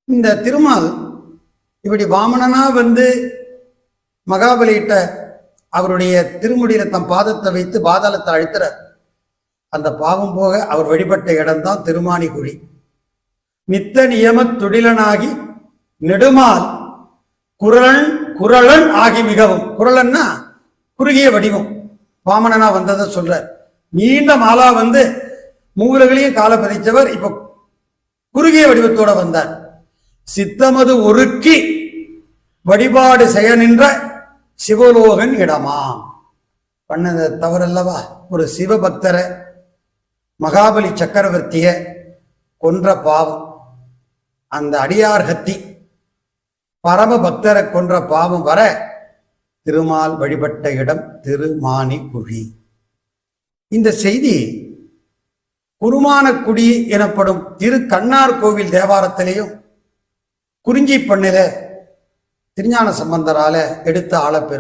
இந்த திருமால் இப்படி வாமனனா வந்து மகாபலியிட்ட அவருடைய திருமுடியில தம் பாதத்தை வைத்து பாதாளத்தை அழுத்துறார். அந்த பாவம் போக அவர் வழிபட்ட இடம்தான் திருமானிக்குழி. நித்த நியம துடிலனாகி நெடுமால் குரலன் ஆகி மிகவும். குரலன்னா குறுகிய வடிவம், வாமனனா வந்ததை சொல்றார். நீண்ட மாலா வந்து மூலகளையும் கால பதிச்சவர் இப்ப குறுகிய வடிவத்தோட வந்தார். சித்தமது ஒருக்கி வழிபாடு செய்ய நின்ற சிவலோகன் இடமா. பண்ணது தவறல்லவா? ஒரு சிவபக்தரை மகாபலி சக்கரவர்த்திய கொன்ற பாவம், அந்த அடியார்கத்தி பரம பக்தரை கொன்ற பாவம் வர திருமால் வழிபட்ட இடம் திருமானிக்குழி. இந்த செய்தி குருமானக்குடி எனப்படும் திரு கண்ணார் கோவில் தேவாரத்திலேயும் குறிஞ்சி பண்ணில திருஞான சம்பந்தரால எடுத்த ஆளப்பெறும்.